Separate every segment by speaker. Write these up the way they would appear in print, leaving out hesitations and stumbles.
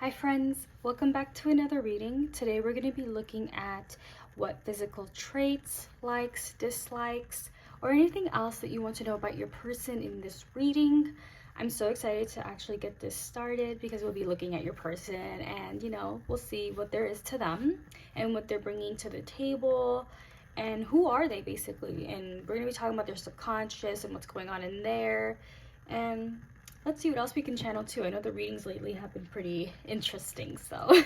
Speaker 1: Hi friends, welcome back to another reading. Today we're going to be looking at what physical traits, likes, dislikes, or anything else that you want to know about your person in this reading. I'm so excited to actually get this started because we'll be looking at your person and we'll see what there is to them and what they're bringing to the table and who are they basically. And we're going to be talking about their subconscious and what's going on in there. And let's see what else we can channel too. I know the readings lately have been pretty interesting, so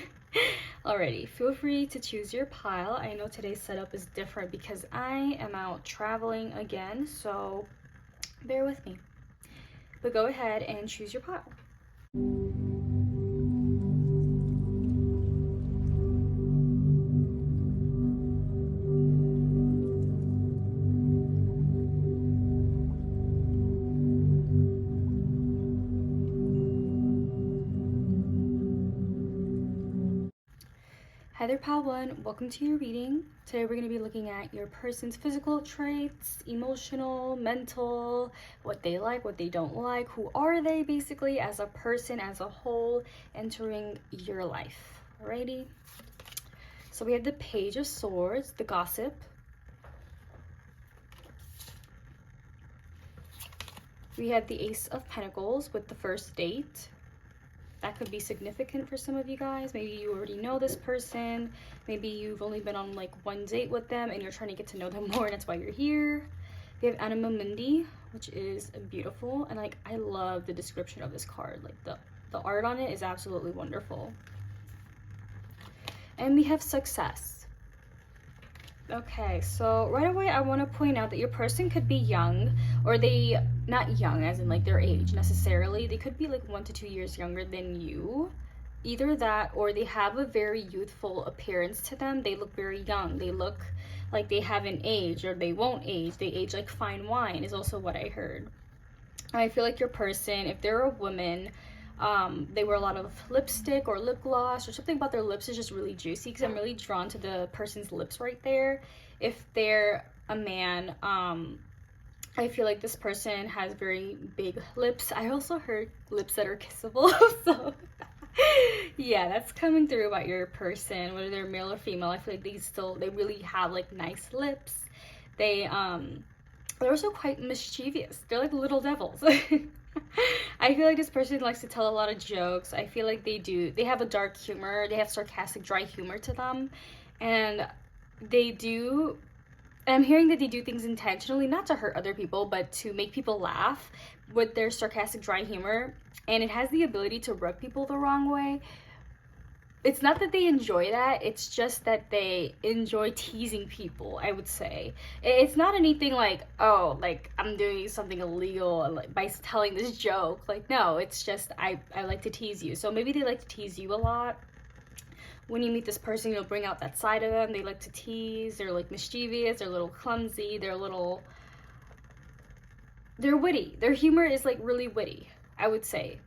Speaker 1: alrighty, feel free to choose your pile. I know today's setup is different because I am out traveling again, so bear with me. But go ahead and choose your pile. Hi there, Pile 1. Welcome to your reading. Today we're going to be looking at your person's physical traits, emotional, mental, what they like, what they don't like, who are they basically as a person, as a whole, entering your life. Alrighty. So we have the Page of Swords, the Gossip. We have the Ace of Pentacles with the First Date. That could be significant for some of you guys. Maybe you already know this person. Maybe you've only been on like one date with them and you're trying to get to know them more and that's why you're here. We have Anima Mundi, which is beautiful. And like, I love the description of this card. Like the art on it is absolutely wonderful. And we have Success. Okay, so right away I want to point out that your person could be young, or they, not young as in like their age necessarily, they could be like 1 to 2 years younger than you. Either that or they have a very youthful appearance to them. They look very young. They look like they haven't aged, or they won't age. They age like fine wine is also what I heard. I feel like your person, if they're a woman, they wear a lot of lipstick or lip gloss, or something about their lips is just really juicy because I'm really drawn to the person's lips right there. If they're a man, I feel like this person has very big lips. I also heard lips that are kissable, so yeah, that's coming through about your person, whether they're male or female. I feel like they really have like nice lips. They're also quite mischievous. They're like little devils. I feel like this person likes to tell a lot of jokes. I feel like they have a dark humor. They have sarcastic, dry humor to them. And I'm hearing that they do things intentionally, not to hurt other people, but to make people laugh with their sarcastic, dry humor. And it has the ability to rub people the wrong way. It's not that they enjoy that, it's just that they enjoy teasing people, I would say. It's not anything like, oh, like I'm doing something illegal like, by telling this joke. Like, no, it's just I like to tease you. So maybe they like to tease you a lot. When you meet this person, you'll bring out that side of them. They like to tease. They're like mischievous. They're a little clumsy. They're witty. Their humor is like really witty, I would say.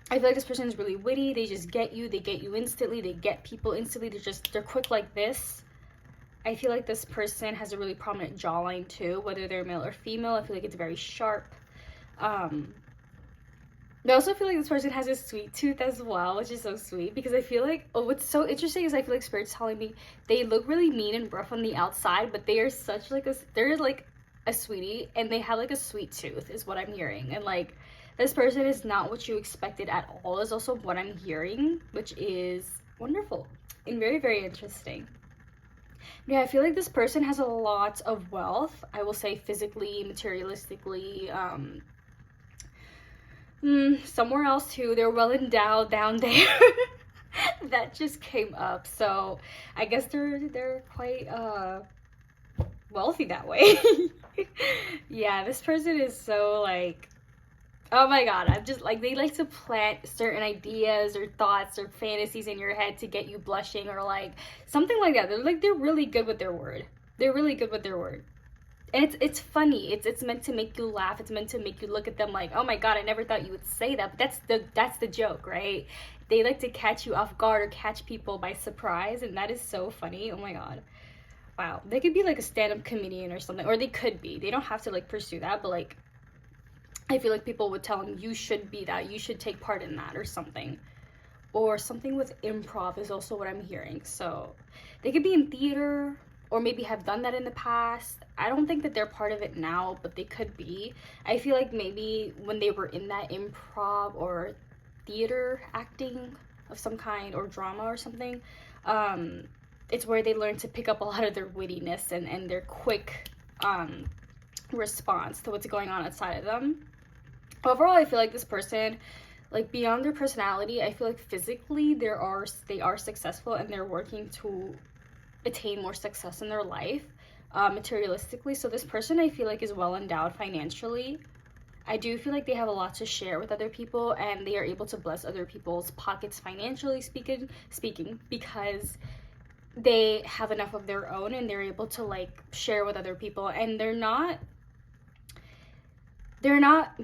Speaker 1: I feel like this person is really witty. They just get you. They get you instantly. They get people instantly. They're quick like this. I feel like this person has a really prominent jawline too, whether they're male or female. I feel like it's very sharp. I also feel like this person has a sweet tooth as well, which is so sweet because I feel like, what's so interesting is I feel like Spirit's telling me they look really mean and rough on the outside, but they are such like they're like a sweetie and they have like a sweet tooth is what I'm hearing. And like, this person is not what you expected at all is also what I'm hearing, which is wonderful and very, very interesting. Yeah, I feel like this person has a lot of wealth. I will say physically, materialistically, somewhere else too. They're well endowed down there. That just came up. So I guess they're quite wealthy that way. Yeah, this person is so like, oh my god, I'm just like, they like to plant certain ideas or thoughts or fantasies in your head to get you blushing or like something like that. They're really good with their word. They're really good with their word. And it's funny. It's meant to make you laugh. It's meant to make you look at them like, oh my god, I never thought you would say that. But that's the joke, right? They like to catch you off guard or catch people by surprise, and that is so funny. Oh my god. Wow. They could be like a stand-up comedian or something, or they could be. They don't have to like pursue that, but like I feel like people would tell him, you should be that, you should take part in that or something. or something with improv is also what I'm hearing. So they could be in theater or maybe have done that in the past. I don't think that they're part of it now, but they could be. I feel like maybe when they were in that improv or theater acting of some kind or drama or something, it's where they learn to pick up a lot of their wittiness and their quick response to what's going on outside of them. Overall, I feel like this person, like beyond their personality, I feel like physically they are successful and they're working to attain more success in their life, materialistically. So this person, I feel like, is well endowed financially. I do feel like they have a lot to share with other people, and they are able to bless other people's pockets financially speaking, because they have enough of their own and they're able to like share with other people, and they're not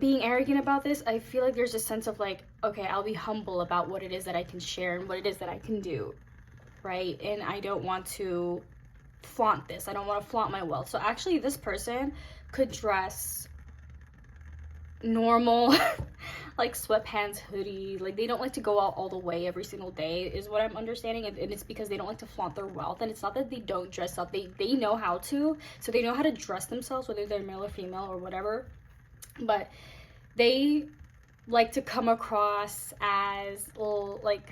Speaker 1: being arrogant about this. I feel like there's a sense of like, okay, I'll be humble about what it is that I can share and what it is that I can do, right? And I don't want to flaunt this. I don't want to flaunt my wealth. So actually this person could dress normal like sweatpants, hoodie. Like they don't like to go out all the way every single day is what I'm understanding, and it's because they don't like to flaunt their wealth. And it's not that they don't dress up, they know how to. So they know how to dress themselves, whether they're male or female or whatever, but they like to come across as like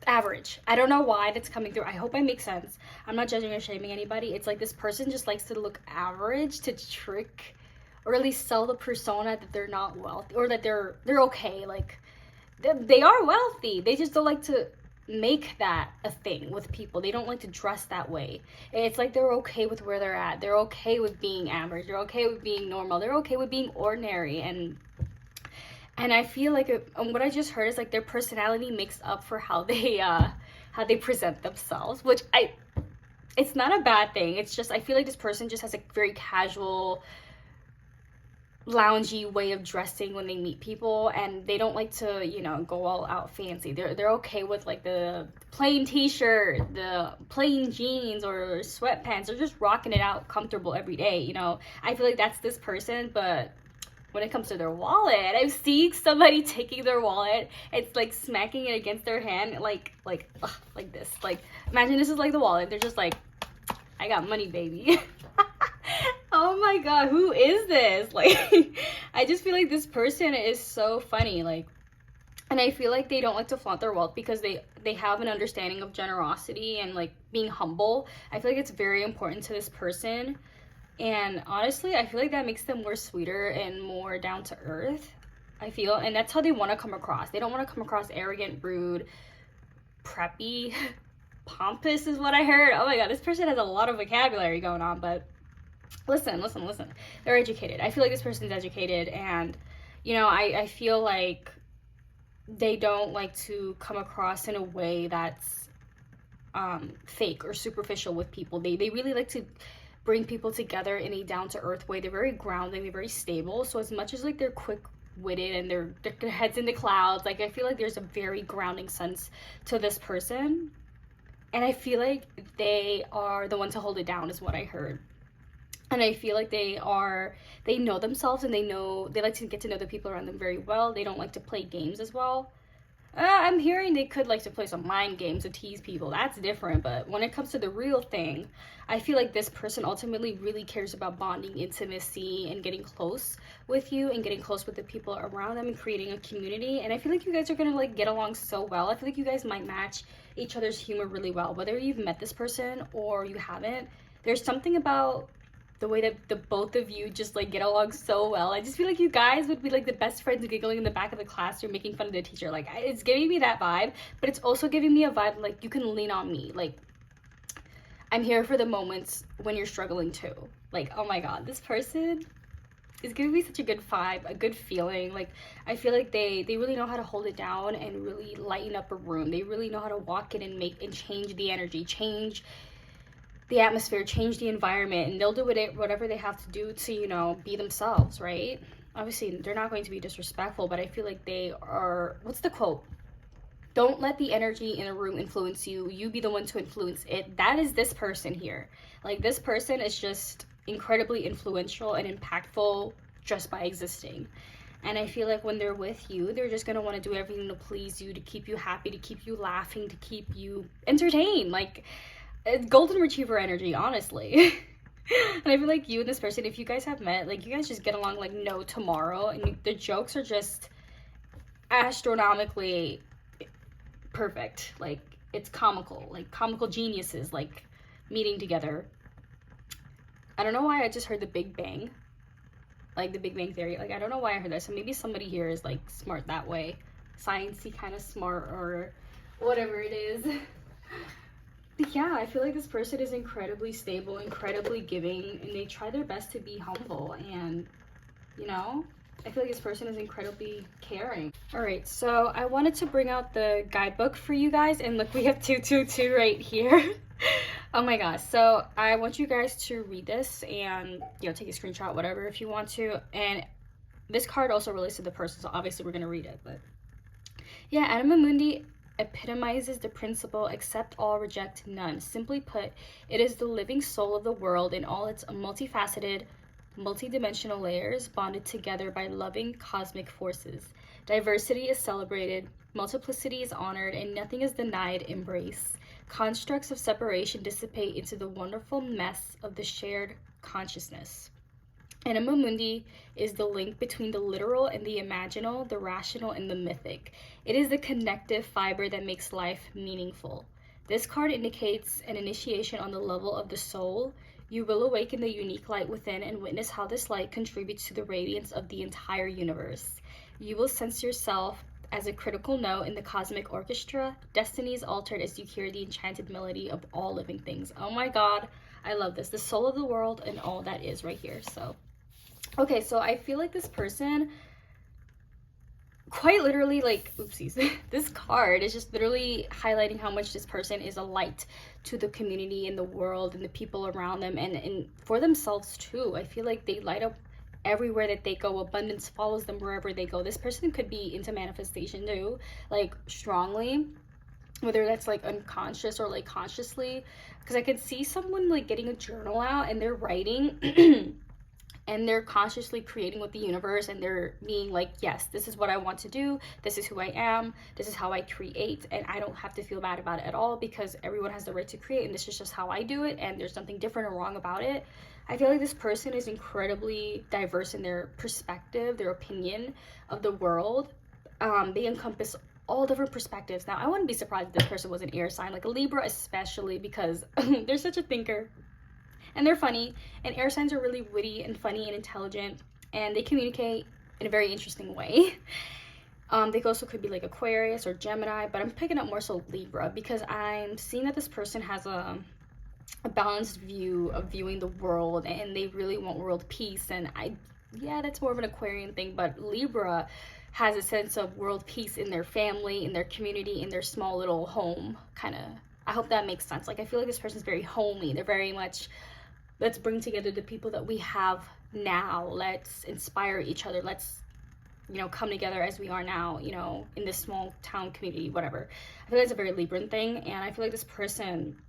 Speaker 1: average. I don't know why that's coming through. I hope I make sense. I'm not judging or shaming anybody. It's like this person just likes to look average to trick or at least sell the persona that they're not wealthy, or that they're okay. Like they are wealthy, they just don't like to make that a thing with people. They don't like to dress that way. It's like they're okay with where they're at. They're okay with being average. They're okay with being normal. They're okay with being ordinary. And I feel like what I just heard is like their personality makes up for how they present themselves, which it's not a bad thing. It's just I feel like this person just has a very casual, loungy way of dressing when they meet people, and they don't like to, you know, go all out fancy. They're okay with like the plain t-shirt, the plain jeans or sweatpants. They're just rocking it out comfortable every day, you know. I feel like that's this person. But when it comes to their wallet, I've seen somebody taking their wallet, it's like smacking it against their hand, like this. Like, imagine this is like the wallet. They're just like, I got money, baby. Oh my god, who is this? Like, I just feel like this person is so funny. Like, and I feel like they don't like to flaunt their wealth because they have an understanding of generosity and like being humble. I feel like it's very important to this person. And honestly, I feel like that makes them more sweeter and more down to earth, I feel. And that's how they want to come across. They don't want to come across arrogant, rude, preppy, pompous is what I heard. Oh my god, this person has a lot of vocabulary going on. But listen. They're educated. I feel like this person's educated. And, you know, I feel like they don't like to come across in a way that's fake or superficial with people. They really like to bring people together in a down-to-earth way. They're very grounding, they're very stable. So as much as like they're quick-witted and their heads in the clouds, like I feel like there's a very grounding sense to this person, and I feel like they are the one to hold it down is what I heard. And I feel like they know themselves, and they like to get to know the people around them very well. They don't like to play games as well. I'm hearing they could like to play some mind games to tease people. That's different. But when it comes to the real thing, I feel like this person ultimately really cares about bonding, intimacy, and getting close with you and getting close with the people around them and creating a community. And I feel like you guys are gonna like get along so well. I feel like you guys might match each other's humor really well. Whether you've met this person or you haven't, there's something about the way that the both of you just like get along so well. I just feel like you guys would be like the best friends, giggling in the back of the classroom, making fun of the teacher. Like, it's giving me that vibe, but it's also giving me a vibe like you can lean on me. Like, I'm here for the moments when you're struggling too. Like, oh my god, this person is giving me such a good vibe, a good feeling. Like, I feel like they really know how to hold it down and really lighten up a room. They really know how to walk in and change the energy, change the atmosphere, change the environment, and they'll do whatever they have to do to, you know, be themselves, right? Obviously, they're not going to be disrespectful, but I feel like they are, what's the quote? Don't let the energy in a room influence you. You be the one to influence it. That is this person here. Like, this person is just incredibly influential and impactful just by existing. And I feel like when they're with you, they're just gonna want to do everything to please you, to keep you happy, to keep you laughing, to keep you entertained. Like, golden retriever energy, honestly. And I feel like you and this person, if you guys have met, like, you guys just get along like no tomorrow, and the jokes are just astronomically perfect. Like, it's comical, like comical geniuses, like, meeting together. I don't know why I just heard the Big Bang, like the Big Bang Theory. Like, I don't know why I heard that. So maybe somebody here is like smart that way, sciencey kind of smart, or whatever it is. But yeah, I feel like this person is incredibly stable, incredibly giving, and they try their best to be humble. And, you know, I feel like this person is incredibly caring. All right, so I wanted to bring out the guidebook for you guys, and look, we have 222 right here. Oh my gosh. So I want you guys to read this and, you know, take a screenshot, whatever, if you want to. And this card also relates to the person, so obviously we're going to read it. But yeah, Anima Mundi epitomizes the principle accept all, reject none. Simply put, it is the living soul of the world in all its multifaceted, multidimensional layers, bonded together by loving cosmic forces. Diversity is celebrated, multiplicity is honored, and nothing is denied embrace. Constructs of separation dissipate into the wonderful mess of the shared consciousness. Anima Mundi is the link between the literal and the imaginal, the rational and the mythic. It is the connective fiber that makes life meaningful. This card indicates an initiation on the level of the soul. You will awaken the unique light within and witness how this light contributes to the radiance of the entire universe. You will sense yourself as a critical note in the cosmic orchestra. Destiny is altered as you hear the enchanted melody of all living things. Oh my god, I love this. The soul of the world and all that is right here. So okay, so I feel like this person, quite literally, like, oopsies, this card is just literally highlighting how much this person is a light to the community and the world and the people around them, and for themselves too. I feel like they light up everywhere that they go. Abundance follows them wherever they go. This person could be into manifestation too, like strongly, whether that's like unconscious or like consciously, because I could see someone like getting a journal out and they're writing and they're consciously creating with the universe, and they're being like, yes, this is what I want to do, this is who I am, this is how I create, and I don't have to feel bad about it at all, because everyone has the right to create, and this is just how I do it, and there's nothing different or wrong about it. I feel like this person is incredibly diverse in their perspective, their opinion of the world. They encompass all different perspectives. Now, I wouldn't be surprised if this person was an air sign, like a Libra especially, because they're such a thinker. And they're funny, and air signs are really witty and funny and intelligent, and they communicate in a very interesting way. They also could be like Aquarius or Gemini, but I'm picking up more so Libra, because I'm seeing that this person has a balanced view of viewing the world, and they really want world peace. And yeah, that's more of an Aquarian thing, but Libra has a sense of world peace in their family, in their community, in their small little home, kind of. I hope that makes sense. Like, I feel like this person's very homey. They're very much, let's bring together the people that we have now. Let's inspire each other. Let's, you know, come together as we are now, you know, in this small town community, whatever. I feel like it's a very Libran thing, and I feel like this person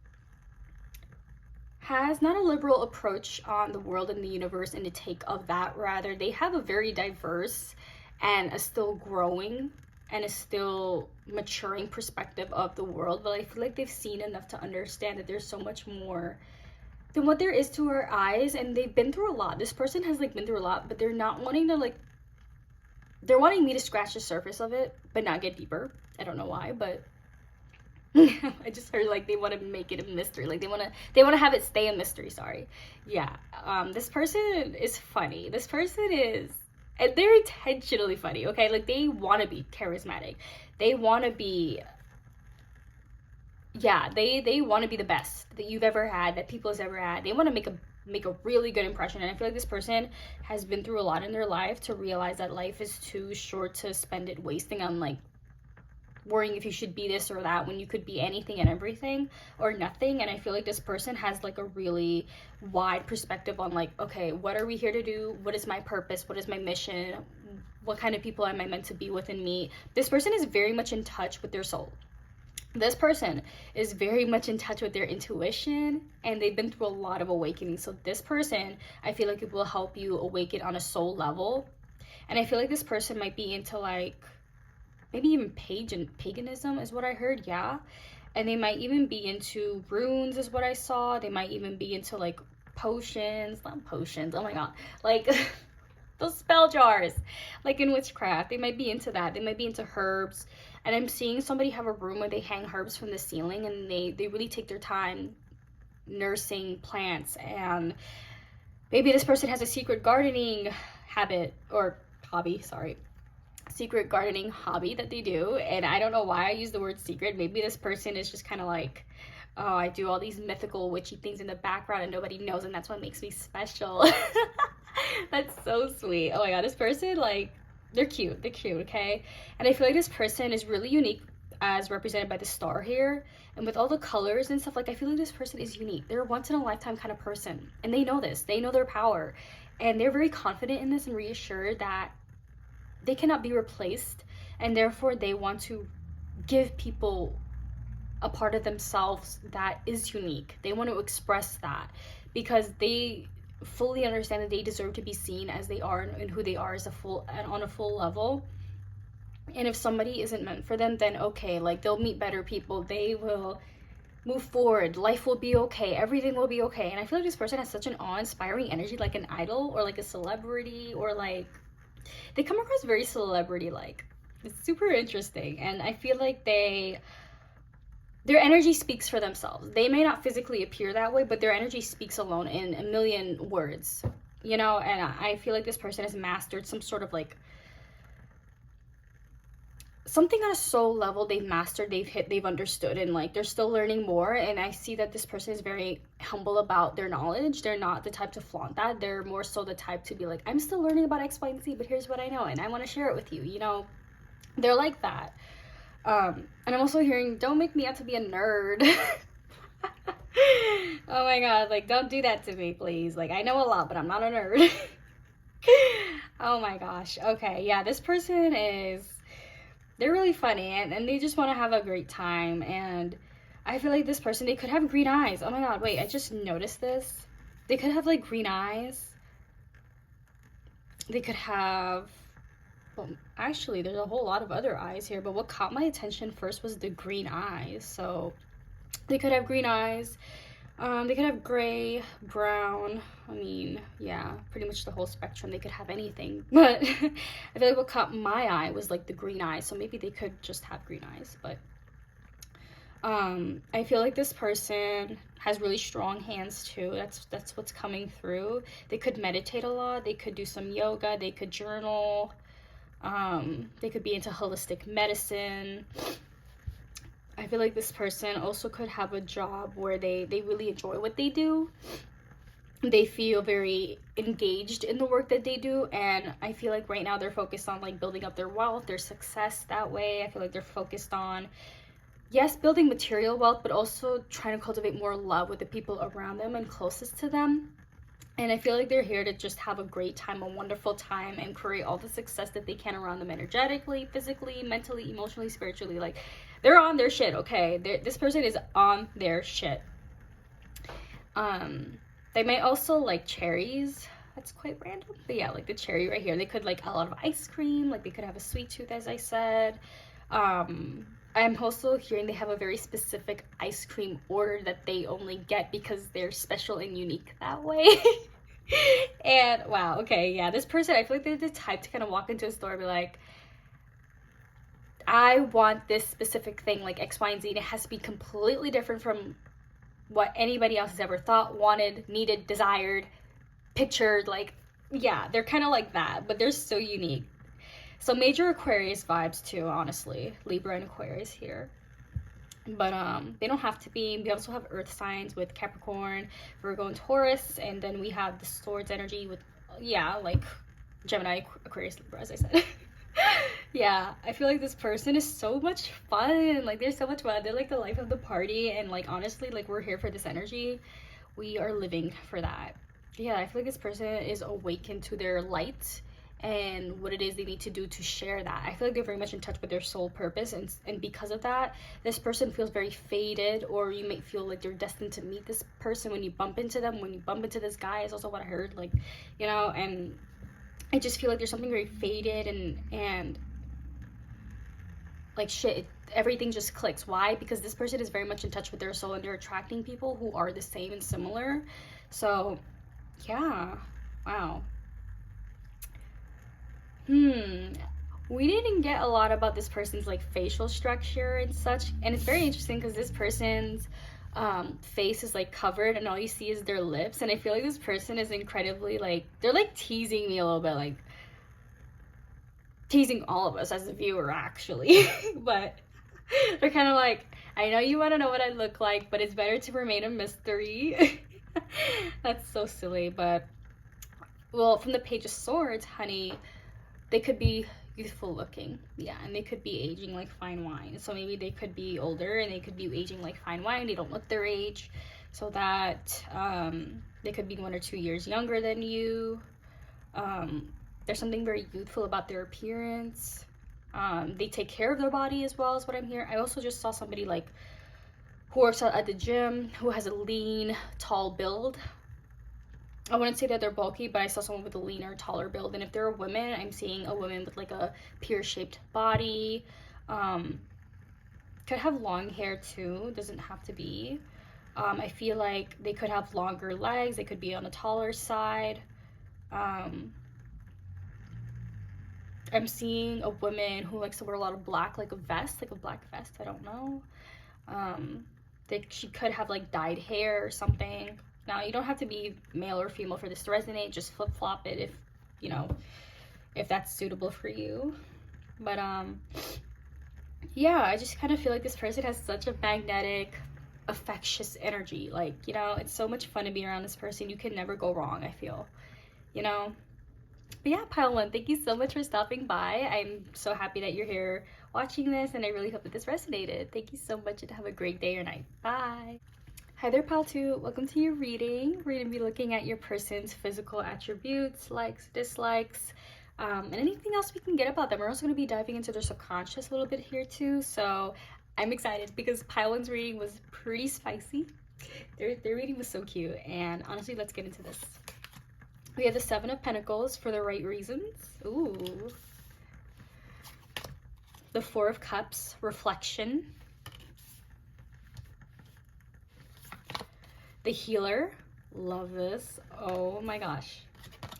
Speaker 1: has not a liberal approach on the world and the universe and the take of that. Rather, they have a very diverse and a still growing and a still maturing perspective of the world, but I feel like they've seen enough to understand that there's so much more than what there is to our eyes, and they've been through a lot. This person has like been through a lot, but they're not wanting to, like, they're wanting me to scratch the surface of it but not get deeper. I don't know why, but I just heard like they want to make it a mystery, like they want to have it stay a mystery. Sorry. Yeah, this person is funny. This person is, and they're intentionally funny, okay? Like, they want to be charismatic, they want to be, yeah, they want to be the best that you've ever had, that people has ever had. They want to make a really good impression, and I feel like this person has been through a lot in their life to realize that life is too short to spend it wasting on like worrying if you should be this or that when you could be anything and everything or nothing. And I feel like this person has like a really wide perspective on like, okay, what are we here to do? What is my purpose? What is my mission? What kind of people am I meant to be with and meet? This person is very much in touch with their soul. This person is very much in touch with their intuition, and they've been through a lot of awakening. So this person, I feel like it will help you awaken on a soul level. And I feel like this person might be into like maybe even paganism is what I heard, yeah. And they might even be into runes is what I saw. They might even be into like potions, not potions, oh my god, like those spell jars, like in witchcraft. They might be into that. They might be into herbs. And I'm seeing somebody have a room where they hang herbs from the ceiling, and they really take their time nursing plants. And maybe this person has a secret gardening habit or hobby, sorry, secret gardening hobby that they do. And I don't know why I use the word secret. Maybe this person is just kind of like, oh, I do all these mythical witchy things in the background and nobody knows, and that's what makes me special. That's so sweet. Oh my god, this person, like, they're cute, okay? And I feel like this person is really unique as represented by the star here, and with all the colors and stuff. Like, I feel like this person is unique. They're a once in a lifetime kind of person, and they know this. They know their power, and they're very confident in this and reassured that they cannot be replaced, and therefore they want to give people a part of themselves that is unique. They want to express that because they fully understand that they deserve to be seen as they are and who they are as on a full level. And if somebody isn't meant for them, then okay, like, they'll meet better people, they will move forward, life will be okay, everything will be okay. And I feel like this person has such an awe-inspiring energy, like an idol or like a celebrity, or like they come across very celebrity like. It's super interesting. And I feel like their energy speaks for themselves. They may not physically appear that way, but their energy speaks alone in a million words, you know. And I feel like this person has mastered some sort of like something on a soul level. They've mastered, they've understood, and like they're still learning more. And I see that this person is very humble about their knowledge. They're not the type to flaunt that. They're more so the type to be like, I'm still learning about X, Y, and Z, but here's what I know and I want to share it with you, you know. They're like that. And I'm also hearing, don't make me out to be a nerd. Oh my god, like, don't do that to me, please. Like, I know a lot, but I'm not a nerd. Oh my gosh. Okay, yeah, this person they're really funny, and they just want to have a great time. And I feel like this person, they could have green eyes. Oh my god, wait, I just noticed this. They could have like green eyes. They could have, well, actually, there's a whole lot of other eyes here, but what caught my attention first was the green eyes. So they could have green eyes. They could have gray, brown. I mean, yeah, pretty much the whole spectrum. They could have anything. But I feel like what caught my eye was like the green eyes. So maybe they could just have green eyes. But I feel like this person has really strong hands too. That's what's coming through. They could meditate a lot. They could do some yoga. They could journal. They could be into holistic medicine. I feel like this person also could have a job where they really enjoy what they do. They feel very engaged in the work that they do, and I feel like right now they're focused on like building up their wealth, their success that way. I feel like they're focused on, yes, building material wealth, but also trying to cultivate more love with the people around them and closest to them. And I feel like they're here to just have a great time, a wonderful time, and create all the success that they can around them energetically, physically, mentally, emotionally, spiritually. Like, they're on their shit, okay? This person is on their shit. They might also like cherries. That's quite random. But yeah, like the cherry right here. They could like a lot of ice cream. Like, they could have a sweet tooth, as I said. I'm also hearing they have a very specific ice cream order that they only get because they're special and unique that way. And wow, okay, yeah, this person, I feel like they're the type to kind of walk into a store and be like, I want this specific thing, like X, Y, and Z, and it has to be completely different from what anybody else has ever thought, wanted, needed, desired, pictured. Like, yeah, they're kind of like that, but they're so unique. So major Aquarius vibes too, honestly. Libra and Aquarius here. But they don't have to be. We also have earth signs with Capricorn, Virgo, and Taurus. And then we have the swords energy with, yeah, like Gemini, Aquarius, Libra, as I said. Yeah, I feel like this person is so much fun. Like, they're so much fun. They're like the life of the party. And like, honestly, like, we're here for this energy. We are living for that. Yeah, I feel like this person is awakened to their light and what it is they need to do to share that. I feel like they're very much in touch with their soul purpose, and because of that, this person feels very faded, or you may feel like you're destined to meet this person when you bump into them, when you bump into this guy, is also what I heard, like, you know. And I just feel like there's something very faded and like shit, everything just clicks. Why? Because this person is very much in touch with their soul and they're attracting people who are the same and similar. So yeah, wow. We didn't get a lot about this person's like facial structure and such, and it's very interesting because this person's face is like covered and all you see is their lips, and I feel like this person is incredibly like, they're like teasing me a little bit, like teasing all of us as a viewer actually. But they're kind of like, I know you want to know what I look like, but it's better to remain a mystery. That's so silly. But well, from the Page of Swords, honey, they could be youthful looking, yeah, and they could be aging like fine wine. So maybe they could be older and they could be aging like fine wine. They don't look their age, so that they could be 1 or 2 years younger than you. There's something very youthful about their appearance. They take care of their body as well, as what I'm hearing. I also just saw somebody like who works out at the gym, who has a lean, tall build. I wouldn't say that they're bulky, but I saw someone with a leaner, taller build. And if they're a woman, I'm seeing a woman with like a pear-shaped body. Could have long hair too, doesn't have to be. I feel like they could have longer legs. They could be on the taller side. I'm seeing a woman who likes to wear a lot of black, like a vest, like a black vest. I don't know. She could have like dyed hair or something. Now, you don't have to be male or female for this to resonate. Just flip-flop it if, you know, if that's suitable for you. But, yeah, I just kind of feel like this person has such a magnetic, infectious energy. Like, you know, it's so much fun to be around this person. You can never go wrong, I feel, you know? But yeah, Pile 1, thank you so much for stopping by. I'm so happy that you're here watching this, and I really hope that this resonated. Thank you so much, and have a great day or night. Bye. Hi there, Pile 2. Welcome to your reading. We're going to be looking at your person's physical attributes, likes, dislikes, and anything else we can get about them. We're also going to be diving into their subconscious a little bit here too. So I'm excited because Pile 1's reading was pretty spicy. Their reading was so cute. And honestly, let's get into this. We have the 7 of Pentacles for the right reasons. Ooh. The 4 of Cups, reflection. The Healer, love this, oh my gosh.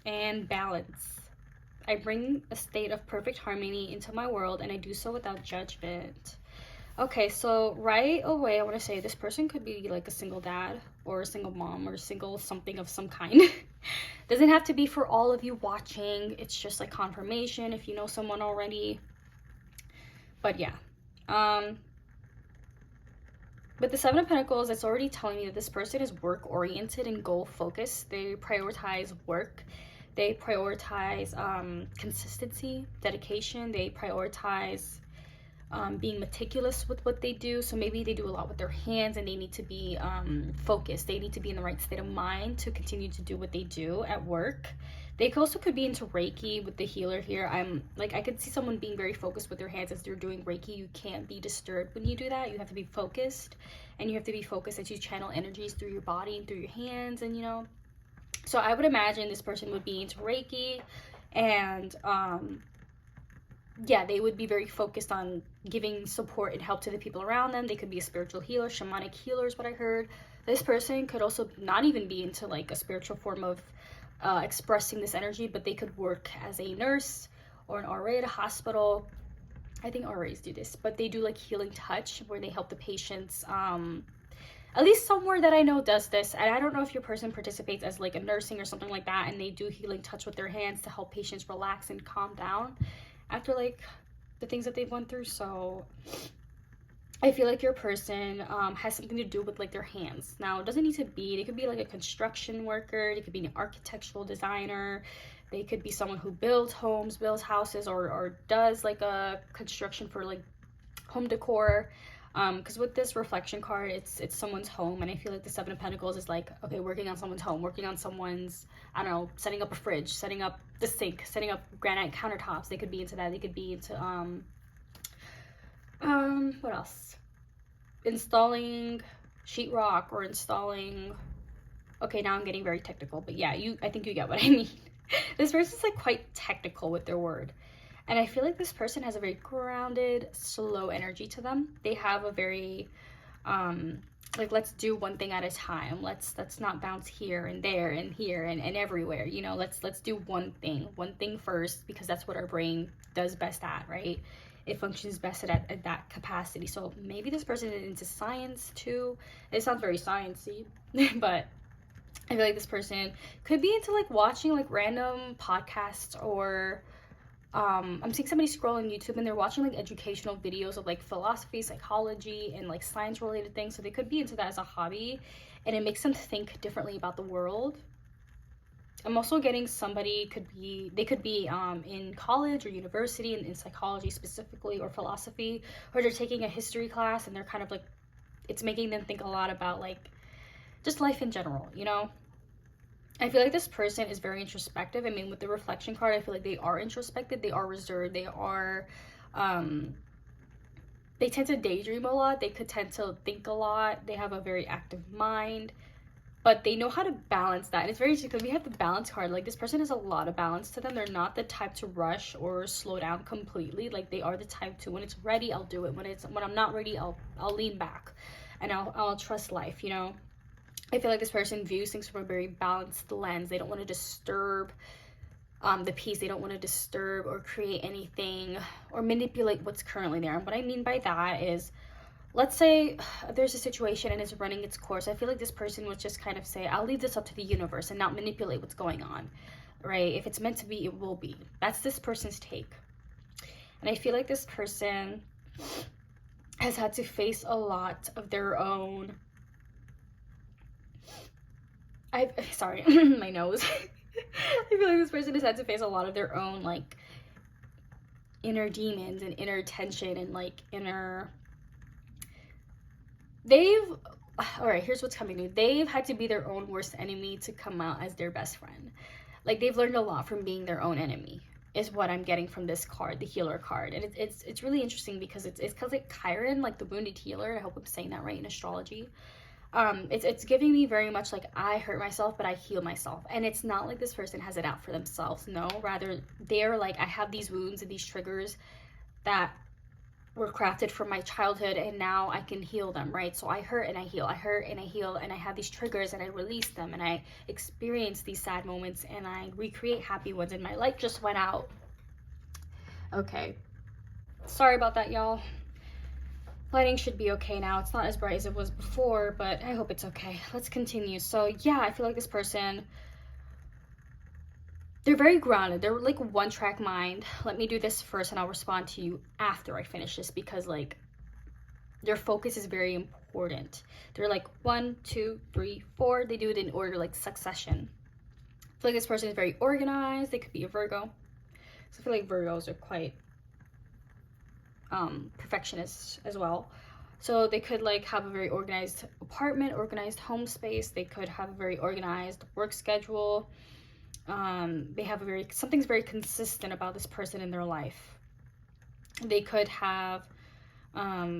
Speaker 1: And balance. I bring a state of perfect harmony into my world, and I do so without judgment. Okay, so right away I want to say this person could be like a single dad or a single mom or single something of some kind. Doesn't have to be for all of you watching. It's just like confirmation if you know someone already. But yeah, with the 7 of Pentacles, it's already telling me that this person is work-oriented and goal-focused. They prioritize work. They prioritize consistency, dedication. They prioritize being meticulous with what they do. So maybe they do a lot with their hands and they need to be focused. They need to be in the right state of mind to continue to do what they do at work. They also could be into Reiki with the Healer here. I could see someone being very focused with their hands as they're doing Reiki. You can't be disturbed when you do that. You have to be focused, and you have to be focused as you channel energies through your body and through your hands, and you know. So I would imagine this person would be into Reiki, and yeah, they would be very focused on giving support and help to the people around them. They could be a spiritual healer, shamanic healer is what I heard. This person could also not even be into like a spiritual form of expressing this energy, but they could work as a nurse or an RA at a hospital. I think RAs do this, but they do like healing touch where they help the patients. At least somewhere that I know does this, and I don't know if your person participates as like a nursing or something like that, and they do healing touch with their hands to help patients relax and calm down after like the things that they've went through. So I feel like your person has something to do with like their hands. Now, it doesn't need to be, they could be like a construction worker, they could be an architectural designer, they could be someone who builds homes, builds houses, or does like a construction for like home decor. Because with this reflection card, it's someone's home, and I feel like the 7 of Pentacles is like, okay, working on someone's home, working on someone's, I don't know, setting up a fridge, setting up the sink, setting up granite countertops. They could be into that. They could be into what else? Installing sheetrock or installing, okay, now I'm getting very technical, but yeah, I think you get what I mean. This person's like quite technical with their word. And I feel like this person has a very grounded, slow energy to them. They have a very like, let's do one thing at a time. Let's not bounce here and there and here and everywhere. You know, let's do one thing first, because that's what our brain does best at, right? It functions best at that capacity. So maybe this person is into science too. It sounds very sciencey, but I feel like this person could be into like watching like random podcasts, or I'm seeing somebody scroll on YouTube and they're watching like educational videos of like philosophy, psychology, and like science related things. So they could be into that as a hobby, and it makes them think differently about the world. I'm also getting somebody they could be in college or university in psychology specifically, or philosophy, or they're taking a history class and they're kind of like, it's making them think a lot about like just life in general, you know? I feel like this person is very introspective. I mean, with the reflection card, I feel like they are introspective, they are reserved, they are, they tend to daydream a lot, they could tend to think a lot, they have a very active mind, but they know how to balance that. And it's very interesting because we have the balance card. Like, this person has a lot of balance to them. They're not the type to rush or slow down completely. Like, they are the type to, when it's ready, I'll do it. When I'm not ready, I'll lean back and I'll trust life, you know? I feel like this person views things from a very balanced lens. They don't want to disturb the peace. They don't want to disturb or create anything or manipulate what's currently there. And what I mean by that is, let's say there's a situation and it's running its course. I feel like this person would just kind of say, I'll leave this up to the universe and not manipulate what's going on, right? If it's meant to be, it will be. That's this person's take. And I feel like this person has had to face a lot of their own, sorry, my nose. I feel like this person has had to face a lot of their own like inner demons and inner tension and like all right, here's what's coming to. They've had to be their own worst enemy to come out as their best friend. Like, they've learned a lot from being their own enemy, is what I'm getting from this card, the healer card. And it's really interesting because it's because like Chiron, like the wounded healer, I hope I'm saying that right in astrology. It's giving me very much like, I hurt myself but I heal myself. And it's not like this person has it out for themselves. No, rather they're like, I have these wounds and these triggers that were crafted from my childhood, and now I can heal them, right? So I hurt and I heal, I hurt and I heal, and I have these triggers and I release them, and I experience these sad moments and I recreate happy ones, and my light just went out. Okay, sorry about that, y'all. Lighting should be okay now. It's not as bright as it was before, but I hope it's okay. Let's continue. So yeah, I feel like this person, they're very grounded. They're like one track mind. Let me do this first and I'll respond to you after I finish this, because like their focus is very important. They're like 1, 2, 3, 4. They do it in order, like succession. I feel like this person is very organized. They could be a Virgo. So I feel like Virgos are quite perfectionists as well. So they could like have a very organized apartment, organized home space. They could have a very organized work schedule. They have something's very consistent about this person in their life. They could have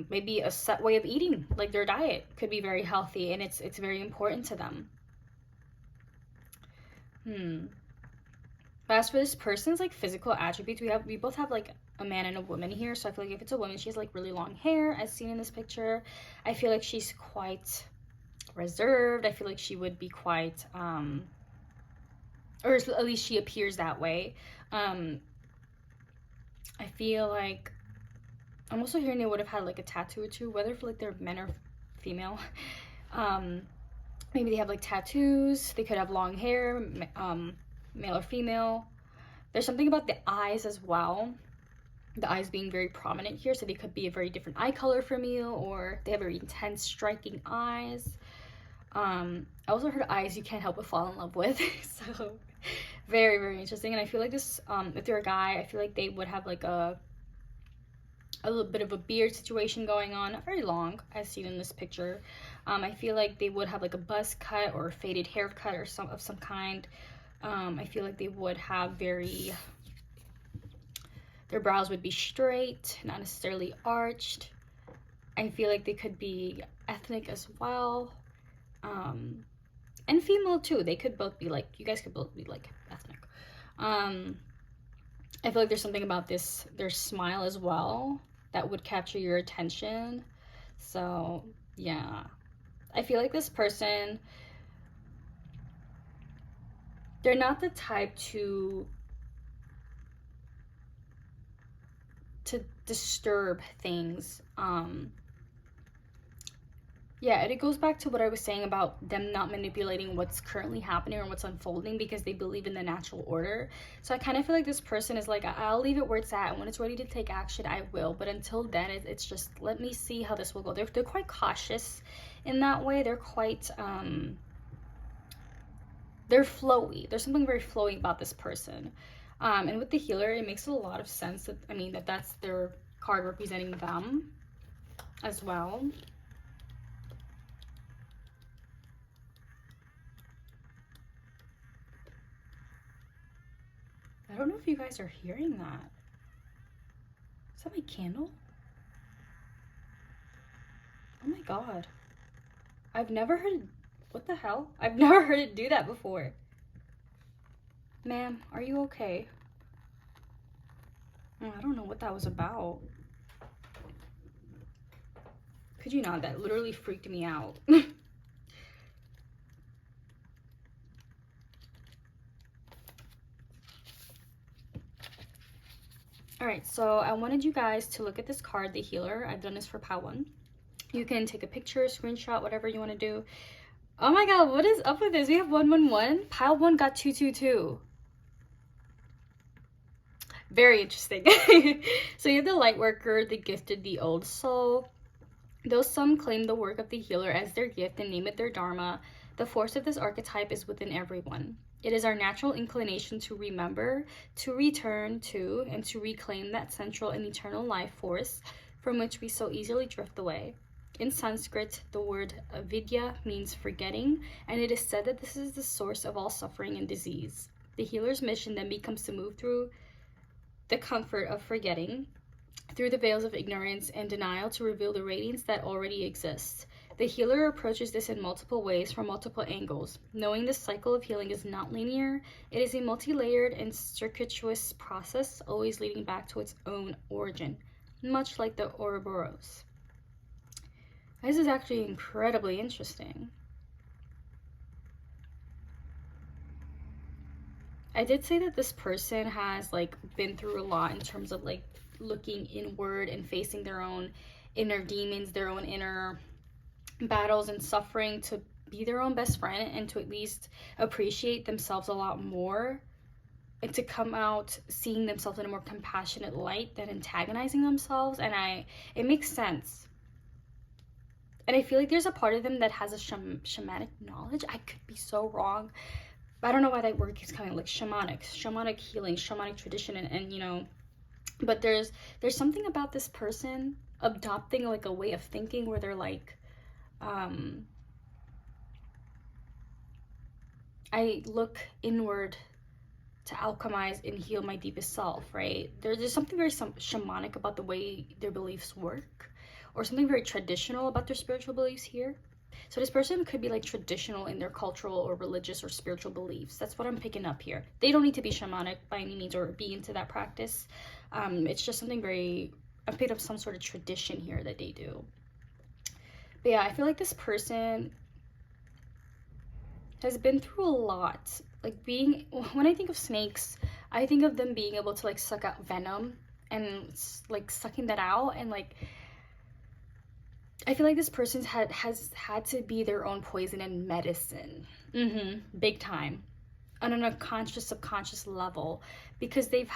Speaker 1: maybe a set way of eating, like their diet could be very healthy, and it's very important to them. But as for this person's like physical attributes, we both have like a man and a woman here. So I feel like if it's a woman, she has like really long hair, as seen in this picture. I feel like she's quite reserved. I feel like she would be quite or at least she appears that way. I feel like I'm also hearing they would have had like a tattoo or two, whether for like they're men or female. Maybe they have like tattoos. They could have long hair, male or female. There's something about the eyes as well. The eyes being very prominent here, so they could be a very different eye color from you, or they have very intense, striking eyes. I also heard eyes you can't help but fall in love with. So very, very interesting. And I feel like this, if they're a guy, I feel like they would have like a little bit of a beard situation going on, not very long as seen in this picture. I feel like they would have like a buzz cut or a faded haircut or some kind. I feel like they would have their brows would be straight, not necessarily arched. I feel like they could be ethnic as well. And female too. They could both be like, you guys could both be like ethnic. I feel like there's something about their smile as well that would capture your attention. So yeah, I feel like this person, they're not the type to disturb things. Yeah, and it goes back to what I was saying about them not manipulating what's currently happening or what's unfolding because they believe in the natural order. So I kind of feel like this person is like, I'll leave it where it's at, and when it's ready to take action, I will. But until then, it's just, let me see how this will go. They're quite cautious in that way. They're quite, they're flowy. There's something very flowy about this person. And with the healer, it makes a lot of sense that, I mean, that's their card representing them as well. I don't know if you guys are hearing that. Is that my candle? Oh my god. I've never heard it. What the hell? I've never heard it do that before. Ma'am, are you okay? Oh, I don't know what that was about. Could you not? That literally freaked me out. Alright, so I wanted you guys to look at this card, the healer. I've done this for pile 1. You can take a picture, screenshot, whatever you want to do. Oh my god, what is up with this? We have 111. Pile 1 got 222. Very interesting. So you have the light worker, the gifted, the old soul. Though some claim the work of the healer as their gift and name it their dharma, the force of this archetype is within everyone. It is our natural inclination to remember, to return to, and to reclaim that central and eternal life force from which we so easily drift away. In Sanskrit, the word avidya means forgetting, and it is said that this is the source of all suffering and disease. The healer's mission then becomes to move through the comfort of forgetting, through the veils of ignorance and denial, to reveal the radiance that already exists. The healer approaches this in multiple ways from multiple angles. Knowing this cycle of healing is not linear, it is a multi-layered and circuitous process, always leading back to its own origin, much like the Ouroboros. This is actually incredibly interesting. I did say that this person has like been through a lot in terms of like looking inward and facing their own inner demons, their own inner battles and suffering, to be their own best friend and to at least appreciate themselves a lot more, and to come out seeing themselves in a more compassionate light than antagonizing themselves. And it makes sense. And I feel like there's a part of them that has a shamanic knowledge. I could be so wrong. I don't know why that word keeps coming, like shamanic healing, shamanic tradition, and you know, but there's something about this person adopting like a way of thinking where they're like, I look inward to alchemize and heal my deepest self, right? There's something very shamanic about the way their beliefs work, or something very traditional about their spiritual beliefs here. So this person could be like traditional in their cultural or religious or spiritual beliefs. That's what I'm picking up here. They don't need to be shamanic by any means or be into that practice. It's just something very, I've picked up some sort of tradition here that they do. But yeah, I feel like this person has been through a lot. Like when I think of snakes, I think of them being able to like suck out venom and like sucking that out, and like I feel like this person has had to be their own poison and medicine, big time, on an unconscious, subconscious level, because they've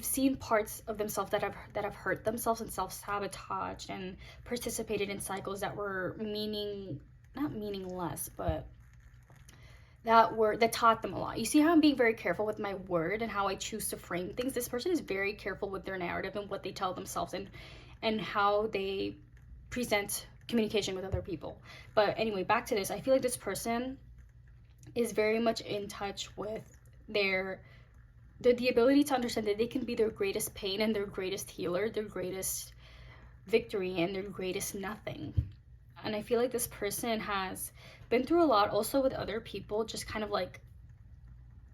Speaker 1: seen parts of themselves that have hurt themselves and self-sabotaged and participated in cycles that were not meaningless, but that taught them a lot. You see how I'm being very careful with my word and how I choose to frame things? This person is very careful with their narrative and what they tell themselves and how they present communication with other people. But anyway, back to this. I feel like this person is very much in touch with the ability to understand that they can be their greatest pain and their greatest healer, their greatest victory, and their greatest nothing. And I feel like this person has been through a lot also with other people, just kind of like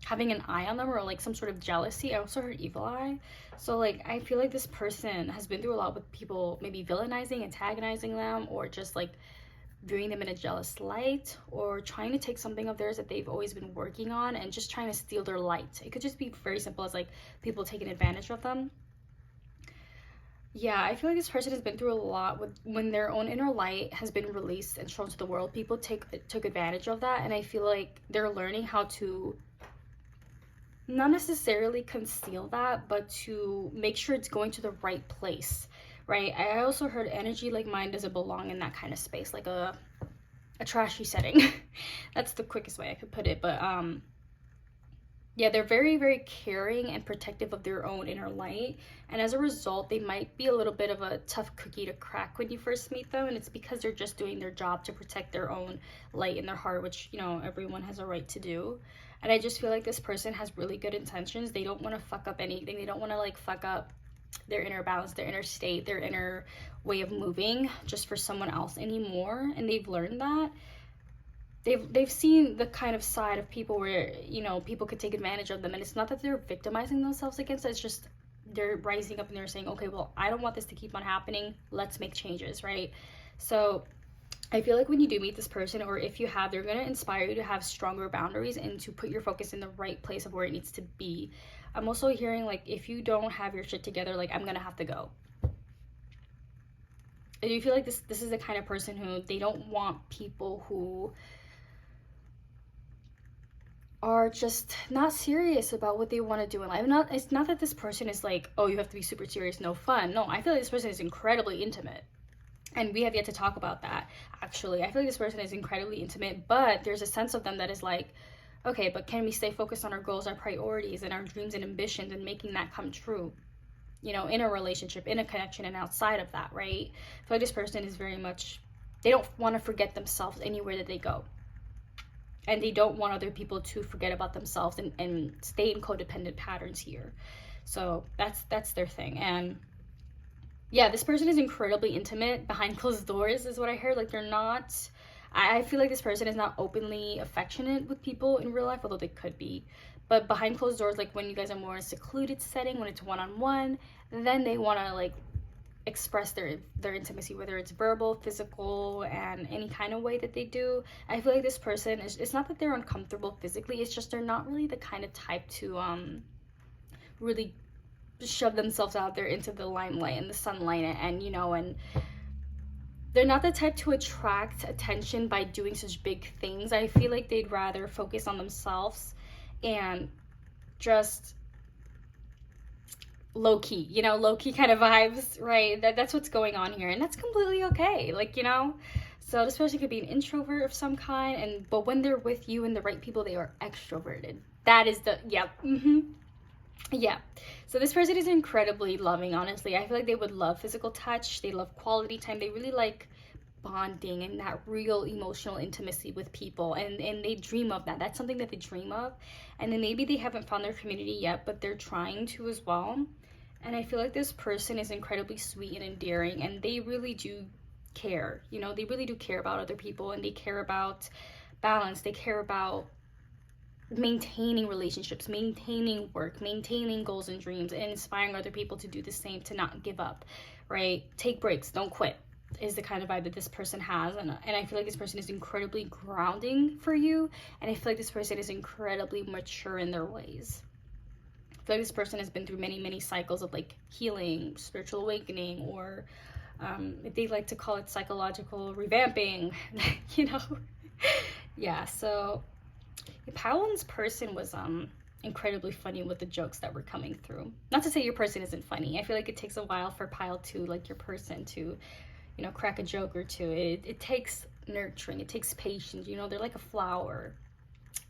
Speaker 1: having an eye on them, or like some sort of jealousy. I also heard evil eye. So like I feel like this person has been through a lot with people maybe villainizing, antagonizing them, or just like viewing them in a jealous light, or trying to take something of theirs that they've always been working on and just trying to steal their light. It could just be very simple as like people taking advantage of them. Yeah, I feel like this person has been through a lot with when their own inner light has been released and shown to the world. People took advantage of that, and I feel like they're learning how to not necessarily conceal that, but to make sure it's going to the right place, right? I also heard energy like mine doesn't belong in that kind of space, like a trashy setting. That's the quickest way I could put it. But yeah, they're very, very caring and protective of their own inner light. And as a result, they might be a little bit of a tough cookie to crack when you first meet them. And it's because they're just doing their job to protect their own light in their heart, which, you know, everyone has a right to do. And I just feel like this person has really good intentions. They don't want to fuck up anything. They don't want to like fuck up their inner balance, their inner state, their inner way of moving just for someone else anymore. And they've learned that. They've seen the kind of side of people where, you know, people could take advantage of them, and it's not that they're victimizing themselves against it, it's just they're rising up and they're saying, okay, well, I don't want this to keep on happening, let's make changes, right? So I feel like when you do meet this person, or if you have, they're going to inspire you to have stronger boundaries and to put your focus in the right place of where it needs to be. I'm also hearing like, if you don't have your shit together, like, I'm gonna have to go. I do feel like this is the kind of person who they don't want people who are just not serious about what they want to do in life. It's not that this person is like, oh, you have to be super serious, no fun. No, I feel like this person is incredibly intimate. And we have yet to talk about that, actually. I feel like this person is incredibly intimate, but there's a sense of them that is like, okay, but can we stay focused on our goals, our priorities, and our dreams and ambitions, and making that come true? You know, in a relationship, in a connection, and outside of that, right? I feel like this person is very much, they don't want to forget themselves anywhere that they go. And they don't want other people to forget about themselves and stay in codependent patterns here. So that's their thing. And yeah, this person is incredibly intimate behind closed doors is what I heard. Like, they're not, I feel like this person is not openly affectionate with people in real life, although they could be. But behind closed doors, like when you guys are more in a secluded setting, when it's one-on-one, then they want to like express their intimacy, whether it's verbal, physical, and any kind of way that they do. I feel like this person is, it's not that they're uncomfortable physically, it's just they're not really the kind of type to really shove themselves out there into the limelight and the sunlight, and you know, and they're not the type to attract attention by doing such big things. I feel like they'd rather focus on themselves and just low-key, you know, low-key kind of vibes, right? That's what's going on here, and that's completely okay, like, you know. So this person could be an introvert of some kind, but when they're with you and the right people, they are extroverted. That is the, yep, yeah. So this person is incredibly loving, honestly. I feel like they would love physical touch, they love quality time, they really like bonding and that real emotional intimacy with people, and they dream of that. That's something that they dream of. And then maybe they haven't found their community yet, but they're trying to as well. And I feel like this person is incredibly sweet and endearing, and they really do care, you know, they really do care about other people, and they care about balance, they care about maintaining relationships, maintaining work, maintaining goals and dreams, and inspiring other people to do the same, to not give up, right? Take breaks, don't quit, is the kind of vibe that this person has. And I feel like this person is incredibly grounding for you, and I feel like this person is incredibly mature in their ways. I feel like this person has been through many cycles of like healing, spiritual awakening, or if they like to call it psychological revamping, you know. Yeah, so Paolin's person was incredibly funny with the jokes that were coming through. Not to say your person isn't funny. I feel like it takes a while for Pile to, like, your person to, you know, crack a joke or two. It takes nurturing, it takes patience, you know. They're like a flower.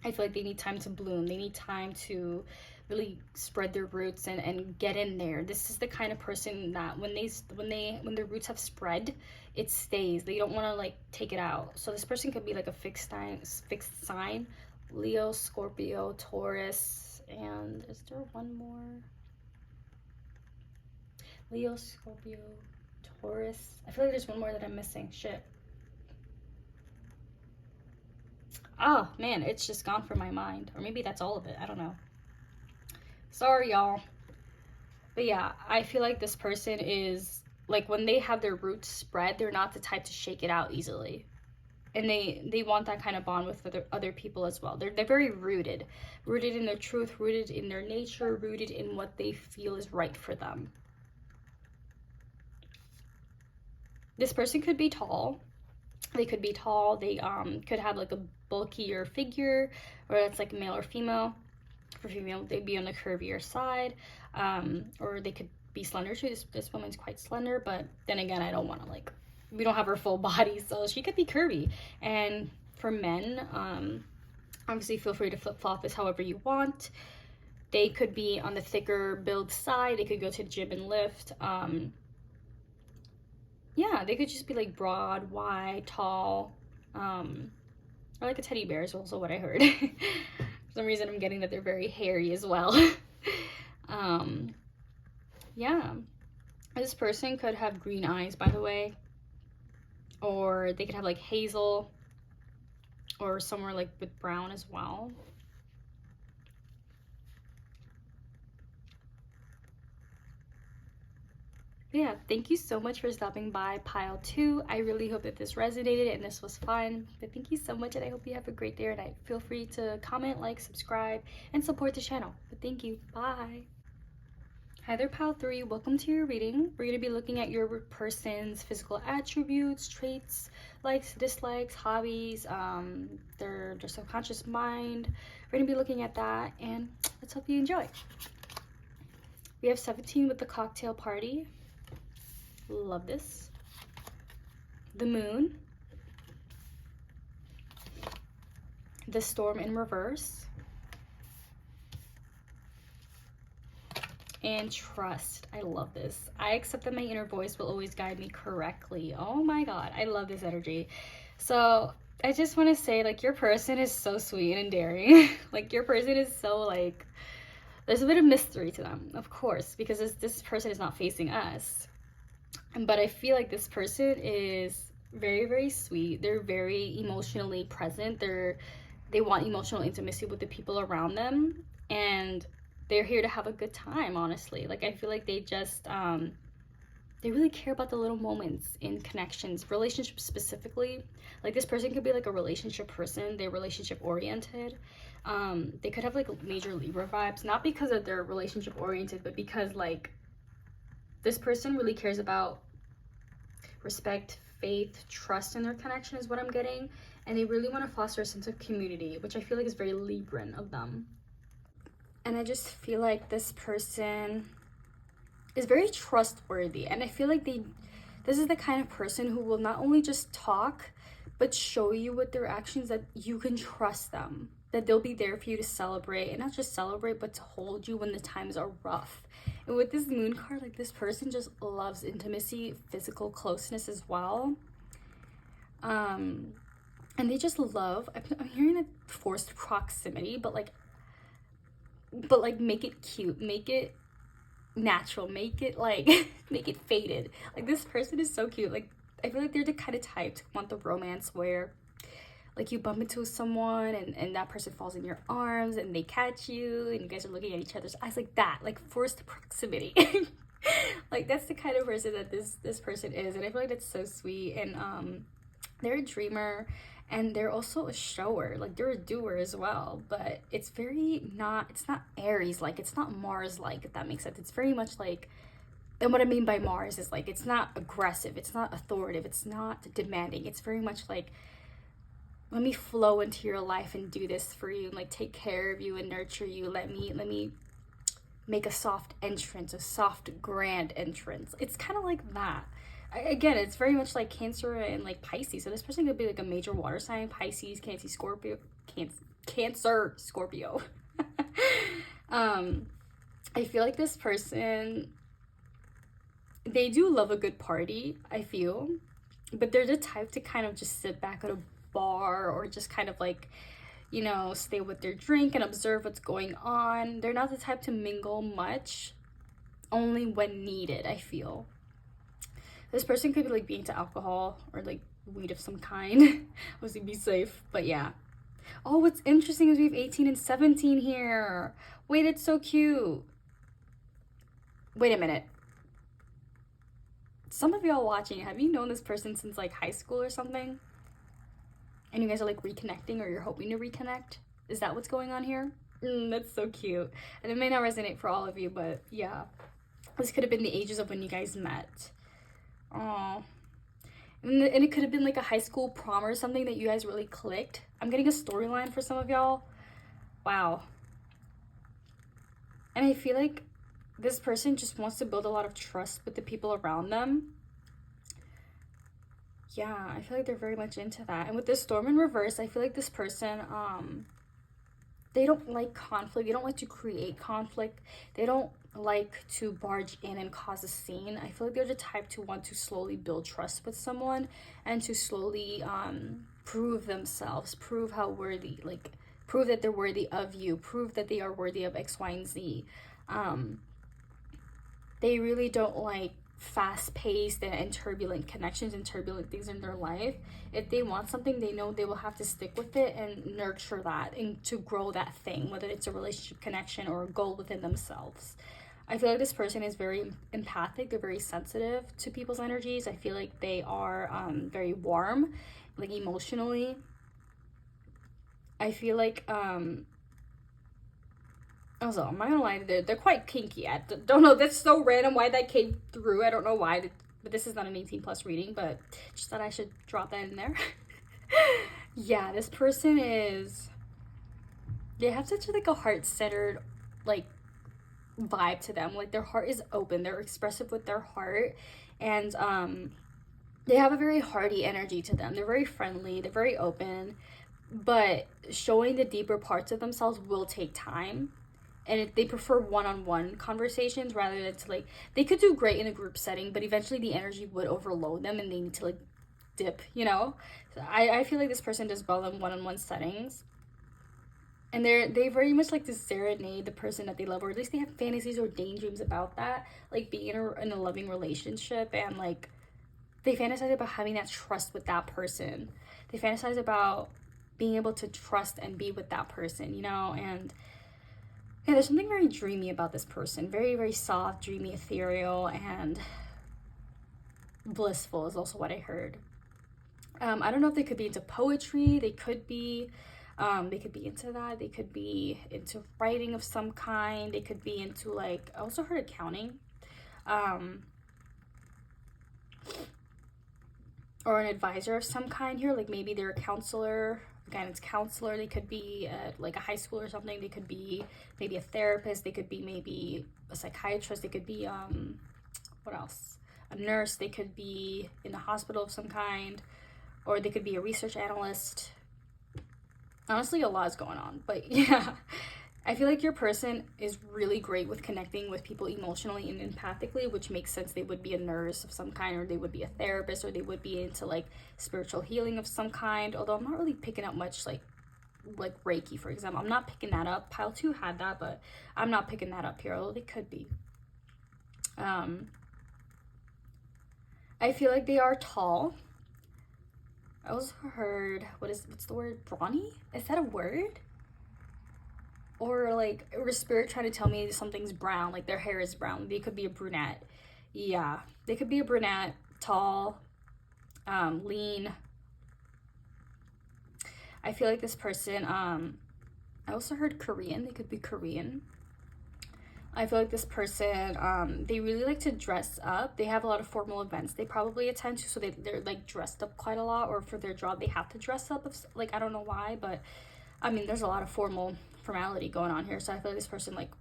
Speaker 1: I feel like they need time to bloom, they need time to really spread their roots and get in there. This is the kind of person that when their roots have spread, it stays. They don't want to like take it out. So this person could be like a fixed sign, Leo, Scorpio, Taurus, and is there one more? Leo, Scorpio, Taurus. I feel like there's one more that I'm missing. Shit. Oh man, it's just gone from my mind. Or maybe that's all of it. I don't know. Sorry, y'all. But yeah, I feel like this person is like, when they have their roots spread, they're not the type to shake it out easily. And they want that kind of bond with other people as well. They're very rooted in their truth, rooted in their nature, rooted in what they feel is right for them. This person could be tall. They could be tall. They could have like a bulkier figure, or it's like male or female. For female, they'd be on the curvier side, or they could be slender too. This woman's quite slender, but then again, I don't want to like, we don't have her full body, so she could be curvy. And for men, obviously feel free to flip-flop this however you want. They could be on the thicker build side. They could go to the gym and lift. Yeah, they could just be like broad, wide, tall, or like a teddy bear is also what I heard. For some reason I'm getting that they're very hairy as well. Yeah, this person could have green eyes, by the way, or they could have like hazel, or somewhere like with brown as well. Yeah, thank you so much for stopping by pile 2. I really hope that this resonated and this was fun. But thank you so much, and I hope you have a great day or night. Feel free to comment, like, subscribe, and support the channel. But thank you. Bye. Hi there, pile 3. Welcome to your reading. We're going to be looking at your person's physical attributes, traits, likes, dislikes, hobbies, their subconscious mind. We're going to be looking at that, and let's hope you enjoy. We have 17 with the cocktail party. Love this. The moon. The storm in reverse. And trust. I love this. I accept that my inner voice will always guide me correctly. Oh my god, I love this energy. So I just want to say, like, your person is so sweet and endearing. Like, your person is so, like, there's a bit of mystery to them, of course, because this person is not facing us. But I feel like this person is very, very sweet. They're very emotionally present. They want emotional intimacy with the people around them, and they're here to have a good time, honestly. Like, I feel like they just they really care about the little moments in connections, relationships specifically. Like, this person could be like a relationship person. They're relationship oriented. They could have like major Libra vibes, not because of their relationship oriented, but because like this person really cares about respect, faith, trust in their connection is what I'm getting. And they really want to foster a sense of community, which I feel like is very Libran of them. And I just feel like this person is very trustworthy. And I feel like this is the kind of person who will not only just talk, but show you with their actions that you can trust them. That they'll be there for you to celebrate, and not just celebrate, but to hold you when the times are rough. And with this moon card, like, this person just loves intimacy, physical closeness as well. And they just love, I'm hearing that forced proximity, but like make it cute, make it natural, make it like make it faded. Like, this person is so cute. Like, I feel like they're the kind of type to want the romance where like you bump into someone and that person falls in your arms and they catch you and you guys are looking at each other's eyes, like that, like forced proximity. Like, that's the kind of person that this person is, and I feel like that's so sweet. And they're a dreamer, and they're also a shower. Like, they're a doer as well, but it's not Aries like, it's not Mars like, if that makes sense. It's very much like, and what I mean by Mars is like, it's not aggressive, it's not authoritative, it's not demanding. It's very much like, let me flow into your life and do this for you, and like take care of you and nurture you. Let me make a soft entrance, a soft grand entrance. It's kind of like that. Again, it's very much like Cancer and like Pisces. So this person could be like a major water sign: Pisces, Cancer, Scorpio. I feel like this person, they do love a good party, I feel, but they're the type to kind of just sit back at a bar or just kind of like, you know, stay with their drink and observe what's going on. They're not the type to mingle much, only when needed, I feel. This person could be like being into alcohol or like weed of some kind. Obviously be safe, but yeah. Oh, what's interesting is we have 18 and 17 here. Wait, it's so cute. Wait a minute. Some of y'all watching, have you known this person since like high school or something? And you guys are like reconnecting, or you're hoping to reconnect? Is that what's going on here? That's so cute. And it may not resonate for all of you, but yeah. This could have been the ages of when you guys met. Oh. And it could have been like a high school prom or something that you guys really clicked. I'm getting a storyline for some of y'all. Wow. And I feel like this person just wants to build a lot of trust with the people around them. Yeah, I feel like they're very much into that. And with this storm in reverse, I feel like this person, they don't like conflict. They don't like to create conflict. They don't like to barge in and cause a scene. I feel like they're the type to want to slowly build trust with someone and to slowly prove themselves, prove how worthy, like prove that they're worthy of you, prove that they are worthy of X, Y, and Z. They really don't like fast-paced and turbulent connections and turbulent things in their life. If they want something, they know they will have to stick with it and nurture that and to grow that thing, whether it's a relationship, connection, or a goal within themselves. I feel like this person is very empathic. They're very sensitive to people's energies. I feel like they are very warm, like emotionally. I feel like also, I'm not gonna lie, they're quite kinky. I don't know, that's so random why that came through. I don't know why, but this is not an 18+ reading, but just thought I should drop that in there. Yeah, this person is, they have such like a heart-centered like vibe to them. Like their heart is open, they're expressive with their heart, and they have a very hearty energy to them. They're very friendly, they're very open, but showing the deeper parts of themselves will take time. And they prefer one-on-one conversations rather than to like, they could do great in a group setting, but eventually the energy would overload them and they need to like dip, you know? So I feel like this person does well in one-on-one settings. And they very much like to serenade the person that they love, or at least they have fantasies or daydreams about that, like being in a loving relationship, and like they fantasize about having that trust with that person. They fantasize about being able to trust and be with that person, you know? And yeah, there's something very dreamy about this person. Very, very soft, dreamy, ethereal, and blissful is also what I heard. I don't know if they could be into poetry. They could be into that. They could be into writing of some kind. They could be into like, I also heard accounting. Or an advisor of some kind here. Like maybe they're a counselor, guidance counselor. They could be at like a high school or something. They could be maybe a therapist. They could be maybe a psychiatrist. They could be what else, a nurse. They could be in the hospital of some kind, or they could be a research analyst. Honestly, a lot is going on, but yeah, I feel like your person is really great with connecting with people emotionally and empathically, which makes sense. They would be a nurse of some kind, or they would be a therapist, or they would be into like spiritual healing of some kind. Although I'm not really picking up much like Reiki, for example. I'm not picking that up. Pile 2 had that, but I'm not picking that up here, although they could be. I feel like they are tall. I also heard, what's the word? Brawny? Is that a word? Or like, or spirit trying to tell me something's brown, like their hair is brown. They could be a brunette. Yeah, they could be a brunette, tall, lean. I feel like this person, I also heard Korean. They could be Korean. I feel like this person, they really like to dress up. They have a lot of formal events they probably attend to, so they're like dressed up quite a lot, or for their job they have to dress up. Like, I don't know why, but I mean, there's a lot of formality going on here. So I feel like this person like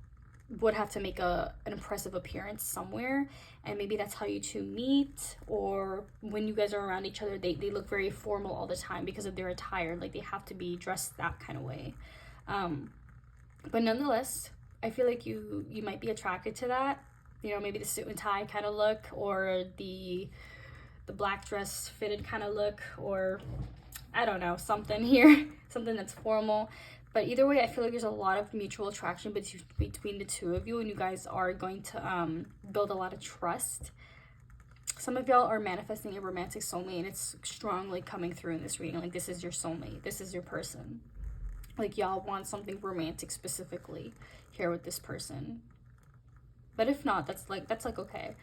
Speaker 1: would have to make an impressive appearance somewhere, and maybe that's how you two meet, or when you guys are around each other, they look very formal all the time because of their attire. Like they have to be dressed that kind of way. But nonetheless, I feel like you might be attracted to that, you know, maybe the suit and tie kind of look, or the black dress fitted kind of look, or I don't know, something here, something that's formal. But either way, I feel like there's a lot of mutual attraction between the two of you, and you guys are going to build a lot of trust. Some of y'all are manifesting a romantic soulmate, and it's strongly coming through in this reading. Like, this is your soulmate. This is your person. Like y'all want something romantic specifically here with this person. But if not, that's like okay.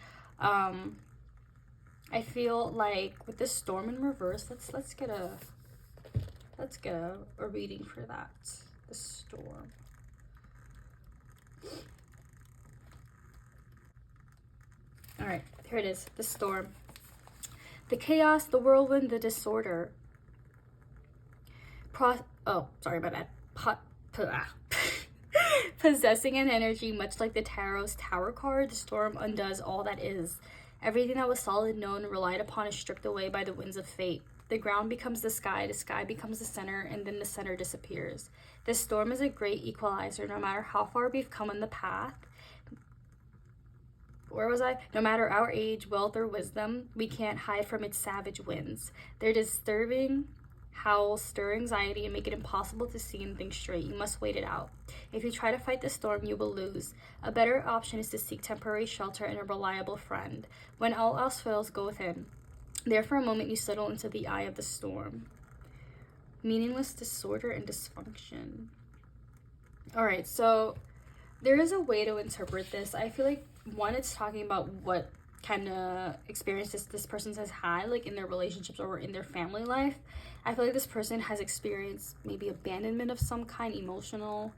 Speaker 1: I feel like with this storm in reverse, let's get a reading for that. The storm. All right, here it is. The storm. The chaos, the whirlwind, the disorder. Oh, sorry, my bad. Possessing an energy much like the tarot's Tower card, the storm undoes all that is. Everything that was solid, known, relied upon is stripped away by the winds of fate. The ground becomes the sky becomes the center, and then the center disappears. This storm is a great equalizer. No matter how far we've come on the path, no matter our age, wealth, or wisdom, we can't hide from its savage winds. Their disturbing howls stir anxiety and make it impossible to see and think straight. You must wait it out. If you try to fight the storm, you will lose. A better option is to seek temporary shelter and a reliable friend. When all else fails, go within. There for a moment you settle into the eye of the storm. Meaningless disorder and dysfunction. Alright, so there is a way to interpret this. I feel like, one, it's talking about what kind of experiences this person has had, like in their relationships or in their family life. I feel like this person has experienced maybe abandonment of some kind, emotional.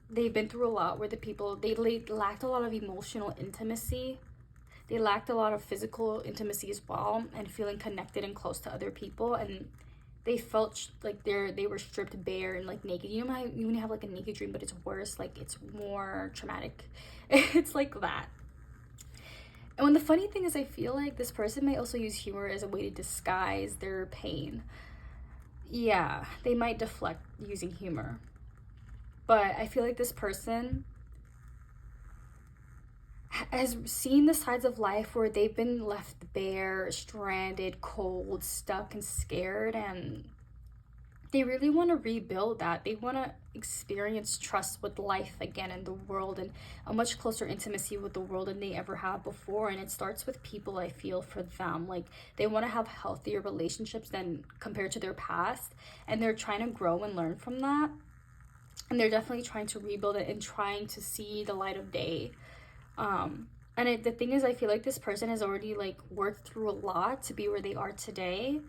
Speaker 1: They've been through a lot where they lacked a lot of emotional intimacy. They lacked a lot of physical intimacy as well, and feeling connected and close to other people, and they felt like they were stripped bare and like naked. You know, when you have like a naked dream, but it's worse, like it's more traumatic. It's like that. And when the funny thing is, I feel like this person may also use humor as a way to disguise their pain. Yeah, they might deflect using humor. But I feel like this person has seen the sides of life where they've been left bare, stranded, cold, stuck, and scared, and they really want to rebuild that. They want to experience trust with life again and the world, and a much closer intimacy with the world than they ever have before. And it starts with people, I feel, for them. Like, they want to have healthier relationships than compared to their past, and they're trying to grow and learn from that. And they're definitely trying to rebuild it and trying to see the light of day. The thing is, I feel like this person has already like worked through a lot to be where they are today.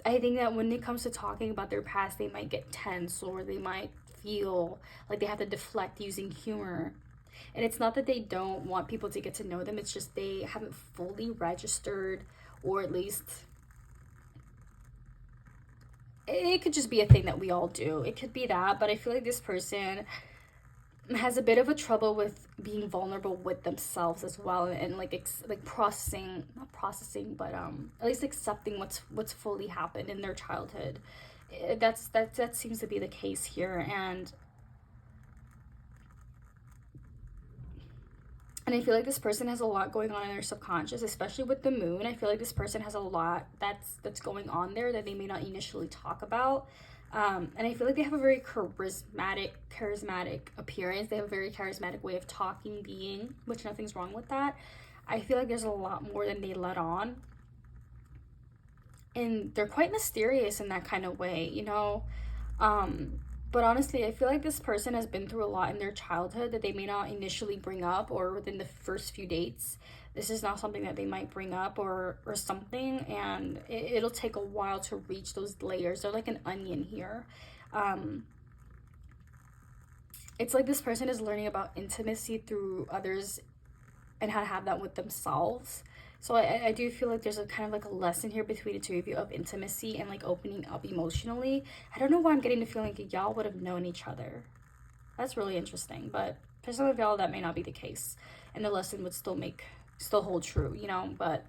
Speaker 1: I think that when it comes to talking about their past, they might get tense, or they might feel like they have to deflect using humor. And it's not that they don't want people to get to know them, it's just they haven't fully registered, or at least it could just be a thing that we all do. It could be that, but I feel like this person has a bit of a trouble with being vulnerable with themselves as well, and like not processing, but at least accepting what's fully happened in their childhood. That seems to be the case here. And I feel like this person has a lot going on in their subconscious, especially with the moon. I feel like this person has a lot that's going on there that they may not initially talk about. And I feel like they have a very charismatic appearance. They have a very charismatic way of talking, being, which nothing's wrong with that. I feel like there's a lot more than they let on. And they're quite mysterious in that kind of way, you know? But honestly, I feel like this person has been through a lot in their childhood that they may not initially bring up, or within the first few dates. This is not something that they might bring up or something, and it'll take a while to reach those layers. They're like an onion here. It's like this person is learning about intimacy through others and how to have that with themselves. So I do feel like there's a kind of like a lesson here between the two of you of intimacy and like opening up emotionally. I don't know why I'm getting the feeling that y'all would have known each other. That's really interesting, but for some of y'all that may not be the case, and the lesson would still hold true, you know. But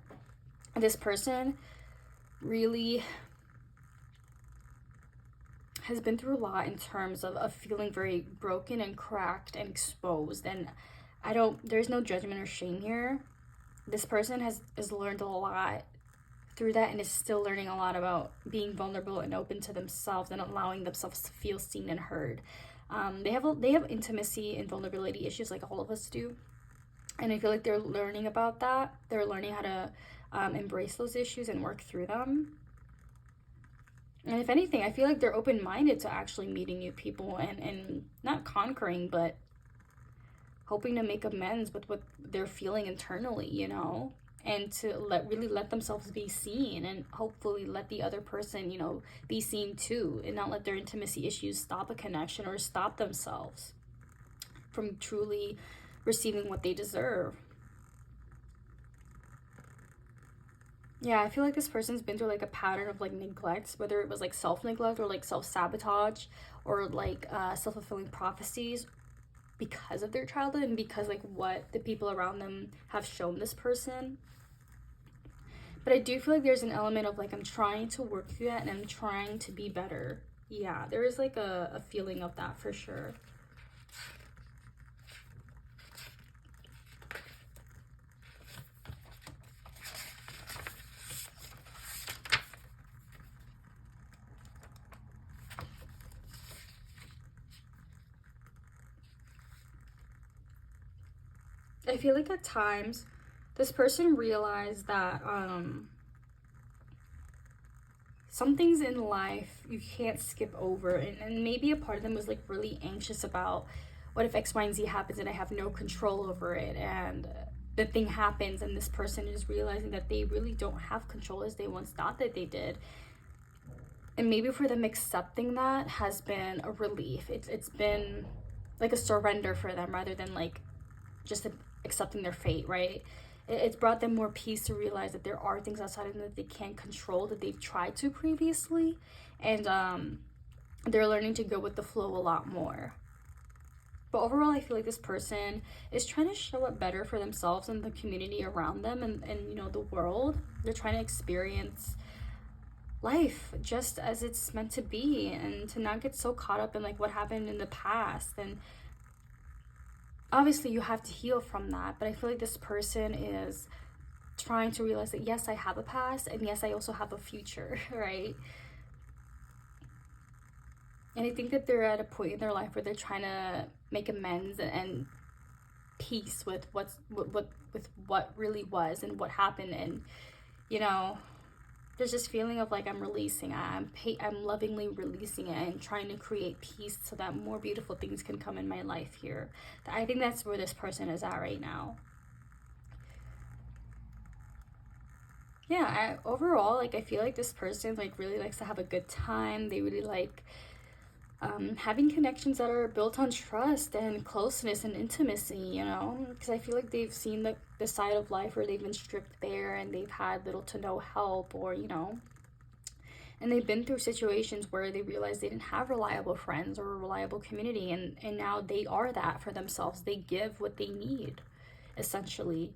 Speaker 1: this person really has been through a lot in terms of feeling very broken and cracked and exposed, and there's no judgment or shame here. This person has learned a lot through that, and is still learning a lot about being vulnerable and open to themselves and allowing themselves to feel seen and heard. They have intimacy and vulnerability issues like all of us do, and I feel like they're learning about that. They're learning how to embrace those issues and work through them. And if anything, I feel like they're open-minded to actually meeting new people and not conquering, but hoping to make amends with what they're feeling internally, you know, and to really let themselves be seen, and hopefully let the other person, you know, be seen too, and not let their intimacy issues stop a connection or stop themselves from truly receiving what they deserve. Yeah, I feel like this person's been through like a pattern of like neglect, whether it was like self-neglect or like self-sabotage or like self-fulfilling prophecies, because of their childhood and because like what the people around them have shown this person. But I do feel like there's an element of like, I'm trying to work through that and I'm trying to be better. Yeah, there is like a feeling of that for sure. I feel like at times this person realized that some things in life you can't skip over, and maybe a part of them was like really anxious about what if X, Y, and Z happens and I have no control over it, and the thing happens and this person is realizing that they really don't have control as they once thought that they did. And maybe for them, accepting that has been a relief. It's been like a surrender for them rather than like just accepting their fate, right? It's brought them more peace to realize that there are things outside of them that they can't control, that they've tried to previously, and they're learning to go with the flow a lot more. But overall, I feel like this person is trying to show up better for themselves and the community around them, and you know, the world. They're trying to experience life just as it's meant to be, and to not get so caught up in like what happened in the past. And obviously you have to heal from that, but I feel like this person is trying to realize that yes, I have a past, and yes, I also have a future, right? And I think that they're at a point in their life where they're trying to make amends and peace with what really was and what happened. And you know, there's this feeling of like, I'm releasing, I'm lovingly releasing it and trying to create peace so that more beautiful things can come in my life here. I think that's where this person is at right now. Yeah, overall, like, I feel like this person like really likes to have a good time. They really like having connections that are built on trust and closeness and intimacy, you know, because I feel like they've seen the side of life where they've been stripped bare and they've had little to no help, or you know, and they've been through situations where they realized they didn't have reliable friends or a reliable community, and now they are that for themselves. They give what they need, essentially.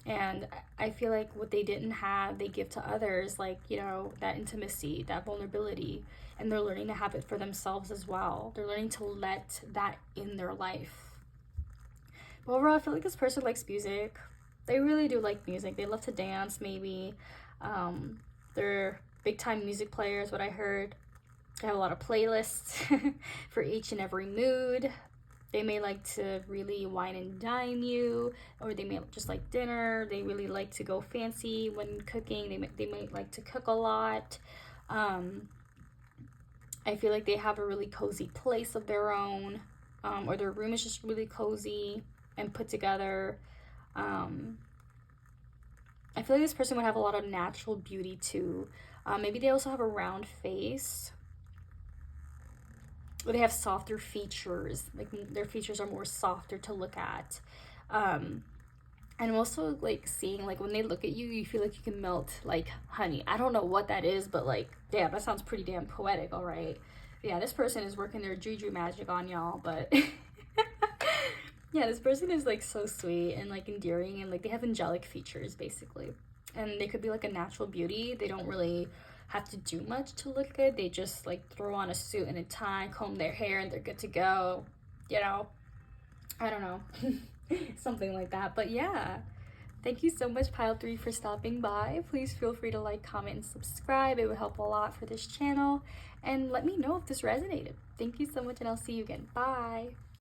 Speaker 1: And I feel like what they didn't have, they give to others, like, you know, that intimacy, that vulnerability. And they're learning to have it for themselves as well. They're learning to let that in their life. But overall, I feel like this person likes music. They really do like music. They love to dance, maybe. They're big time music players, what I heard. They have a lot of playlists for each and every mood. They may like to really wine and dine you, or they may just like dinner. They really like to go fancy when cooking. They might like to cook a lot. I feel like they have a really cozy place of their own, or their room is just really cozy and put together. I feel like this person would have a lot of natural beauty too. Maybe they also have a round face. Or they have softer features, like their features are more softer to look at. And I'm also like seeing, like, when they look at you, you feel like you can melt like honey. I don't know what that is, but like, damn, that sounds pretty damn poetic. All right, yeah, this person is working their juju magic on y'all, but yeah, this person is like so sweet and like endearing, and like they have angelic features basically, and they could be like a natural beauty. They don't really have to do much to look good. They just like throw on a suit and a tie, comb their hair, and they're good to go, you know. I don't know. Something like that. But yeah, thank you so much, Pile 3, for stopping by. Please feel free to like, comment, and subscribe. It would help a lot for this channel, and let me know if this resonated. Thank you so much, and I'll see you again. Bye.